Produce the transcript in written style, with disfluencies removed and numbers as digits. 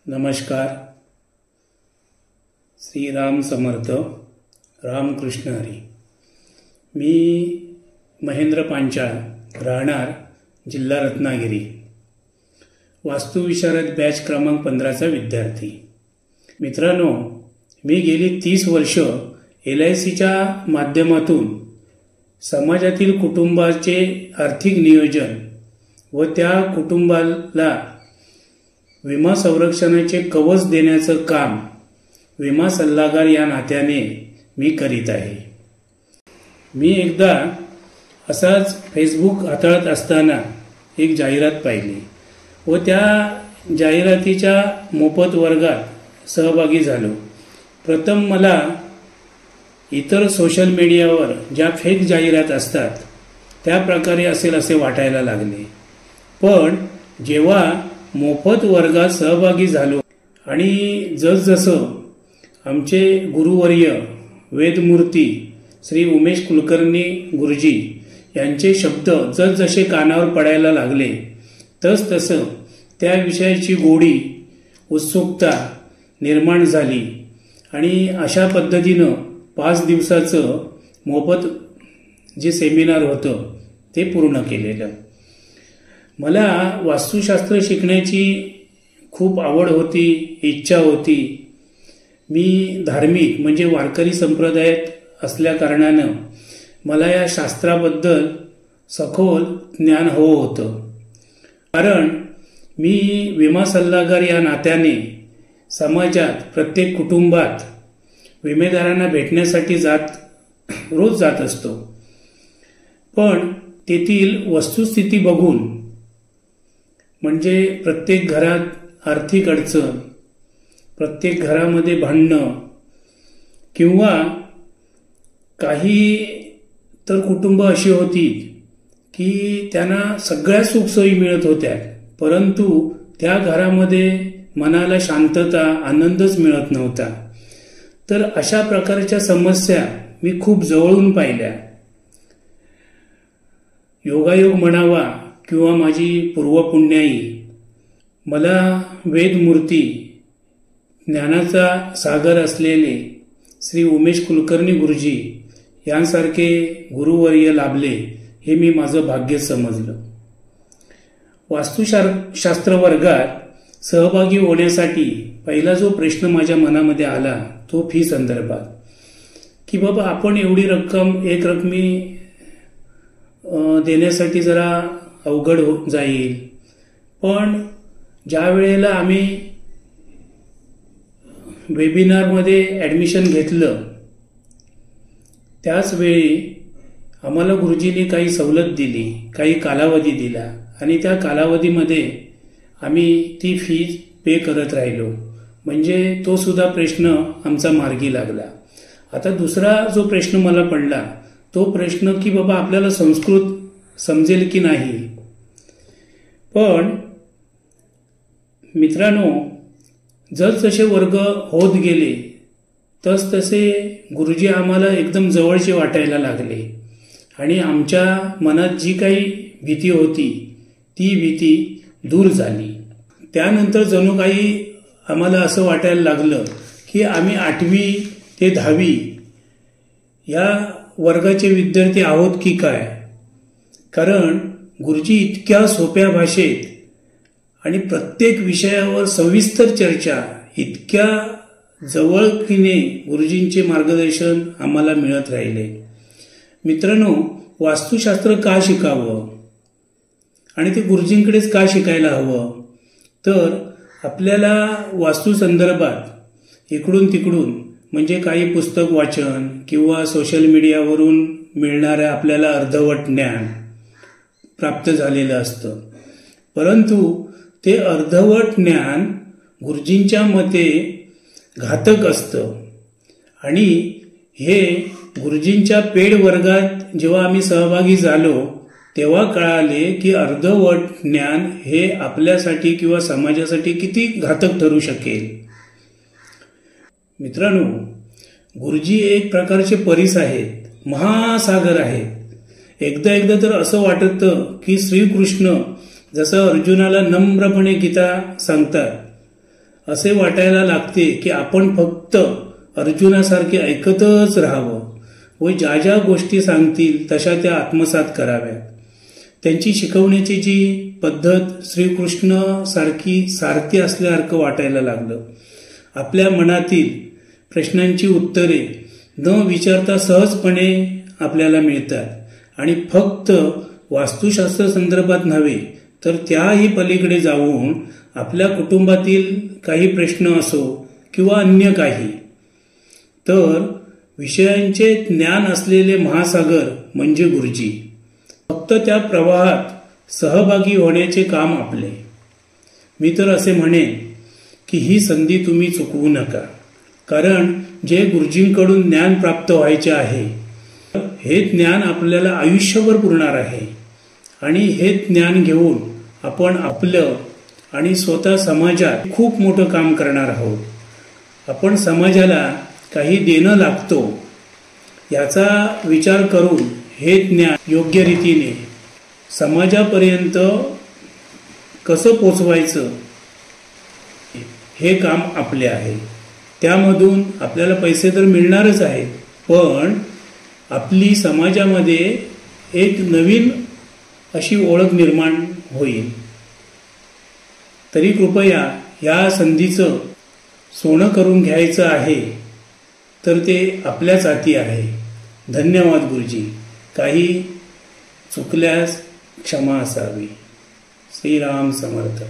नमस्कार. श्रीराम समर्थ. रामकृष्ण हरी. मी महेंद्र पांचाळ, राहणार जिल्हा रत्नागिरी, वास्तुविशारद बॅच क्रमांक 15चा विद्यार्थी. मित्रांनो, मी गेली 30 वर्ष LICच्या माध्यमातून समाजातील कुटुंबाचे आर्थिक नियोजन व त्या कुटुंबाला विमा संरक्षणाचे कवच देण्याचं काम विमा सल्लागार या नात्याने मी करीत आहे. मी एकदा असाच फेसबुक हाताळत असताना एक जाहिरात पाहिली व त्या जाहिरातीच्या मोफत वर्गात सहभागी झालो. प्रथम मला इतर सोशल मीडियावर ज्या फेक जाहिरात असतात त्या प्रकारे असेल असे वाटायला लागले. पण जेव्हा मोफत वर्गात सहभागी झालो आणि जसजसं आमचे गुरुवर्य वेदमूर्ती श्री उमेश कुलकर्णी गुरुजी यांचे शब्द जसजसे कानावर पडायला लागले तसतसं त्या विषयाची गोडी उत्सुकता निर्माण झाली आणि अशा पद्धतीनं 5 दिवसाचं मोफत जे सेमिनार होतं ते पूर्ण केलेलं. मला वास्तुशास्त्र शिकण्याची खूप आवड होती, इच्छा होती. मी धार्मिक म्हणजे वारकरी संप्रदायात असल्या कारणानं मला या शास्त्राबद्दल सखोल ज्ञान हवं होतं. कारण मी विमा सल्लागार या नात्याने समाजात प्रत्येक कुटुंबात विमेदारांना भेटण्यासाठी रोज जात असतो. पण तेथील वस्तुस्थिती बघून, म्हणजे प्रत्येक घरात आर्थिक अडचण, प्रत्येक घरामध्ये भांडणं किंवा काही तर कुटुंब अशी होती की त्यांना सगळ्या सुखसोयी मिळत होत्या, परंतु त्या घरामध्ये मनाला शांतता, आनंदच मिळत नव्हता. तर अशा प्रकारच्या समस्या मी खूप जवळून पाहिल्या. योगायोग म्हणावा किंवा माझी पूर्वपुण्याई मला वेदमूर्ती, ज्ञानाचा सागर असलेले श्री उमेश कुलकर्णी गुरुजी यांसारखे गुरुवर्य लाभले हे मी माझं भाग्य समजलं. वास्तुशास्त्र वर्गात सहभागी होण्यासाठी पहिला जो प्रश्न माझ्या मनामध्ये आला तो फी संदर्भात, की बाबा आपण एवढी रक्कम एक रकमी देण्यासाठी जरा अवघड जाईल. पण ज्या वेळेला आम्ही वेबिनारमध्ये ॲडमिशन घेतलं त्याच वेळी आम्हाला गुरुजींनी काही सवलत दिली, काही कालावधी दिला आणि त्या कालावधीमध्ये आम्ही ती फी पे करत राहिलो. म्हणजे तो सुद्धा प्रश्न आमचा मार्गी लागला. आता दुसरा जो प्रश्न मला पडला तो प्रश्न की बाबा आपल्याला संस्कृत समजेल की नाही. पण मित्रांनो, जसजसे वर्ग होत गेले तसतसे गुरुजी आम्हाला एकदम जवळचे वाटायला लागले आणि आमच्या मनात जी काही भीती होती ती भीती दूर झाली. त्यानंतर जणू काही आम्हाला असं वाटायला लागलं की आम्ही 8वी ते 10वी या वर्गाचे विद्यार्थी आहोत की काय. कारण गुरुजी इतक्या सोप्या भाषेत आणि प्रत्येक विषयावर सविस्तर चर्चा, इतक्या जवळकीने गुरुजींचे मार्गदर्शन आम्हाला मिळत राहिले. मित्रांनो, वास्तुशास्त्र का शिकावं आणि ते गुरुजींकडेच का शिकायला हवं, तर आपल्याला वास्तू संदर्भात इकडून तिकडून म्हणजे काही पुस्तक वाचन किंवा सोशल मीडियावरून मिळणाऱ्या आपल्याला अर्धवट ज्ञान प्राप्त झालेलं असतं. परंतु ते अर्धवट ज्ञान गुरुजींच्या मते घातक असतं आणि हे गुरुजींच्या पेड वर्गात जेव्हा आम्ही सहभागी झालो तेव्हा कळाले की अर्धवट ज्ञान हे आपल्यासाठी किंवा समाजासाठी किती घातक ठरू शकेल. मित्रांनो, गुरुजी एक प्रकारचे परीस आहेत, महासागर आहेत. एकदा तर असं वाटतं की श्रीकृष्ण जसं अर्जुनाला नम्रपणे गीता सांगतात, असे वाटायला लागते की आपण फक्त अर्जुनासारखे ऐकतच राहावं व ज्या ज्या गोष्टी सांगतील तशा त्या आत्मसात कराव्यात. त्यांची शिकवण्याची जी पद्धत श्रीकृष्ण सारखी असल्यासारखं वाटायला लागलं. आपल्या मनातील प्रश्नांची उत्तरे न विचारता सहजपणे आपल्याला मिळतात आणि फक्त वास्तुशास्त्र संदर्भात नव्हे तर त्याही पलीकडे जाऊन आपल्या कुटुंबातील काही प्रश्न असो किंवा अन्य काही, तर विषयांचे ज्ञान असलेले महासागर म्हणजे गुरुजी. फक्त त्या प्रवाहात सहभागी होण्याचे काम आपले. मी तर असे म्हणेन की ही संधी तुम्ही चुकवू नका, कारण जे गुरुजींकडून ज्ञान प्राप्त व्हायचे आहे हे ज्ञान आपल्याला आयुष्यभर पुरणार आहे आणि हे ज्ञान घेऊन आपण आपलं आणि स्वतः समाजात खूप मोठं काम करणार आहोत. आपण समाजाला काही देणं लागतो याचा विचार करून हे ज्ञान योग्य रीतीने समाजापर्यंत कसं पोचवायचं हे काम आपले आहे. त्यामधून आपल्याला पैसे तर मिळणारच आहेत, पण आपली समाजामध्ये एक नवीन अशी ओळख निर्माण होईल. तरी कृपया या संधीचं सोनं करून घ्यायचं आहे तर ते आपल्याच हाती आहे. धन्यवाद गुरुजी. काही चुकल्यास क्षमा असावी. श्रीराम समर्थ.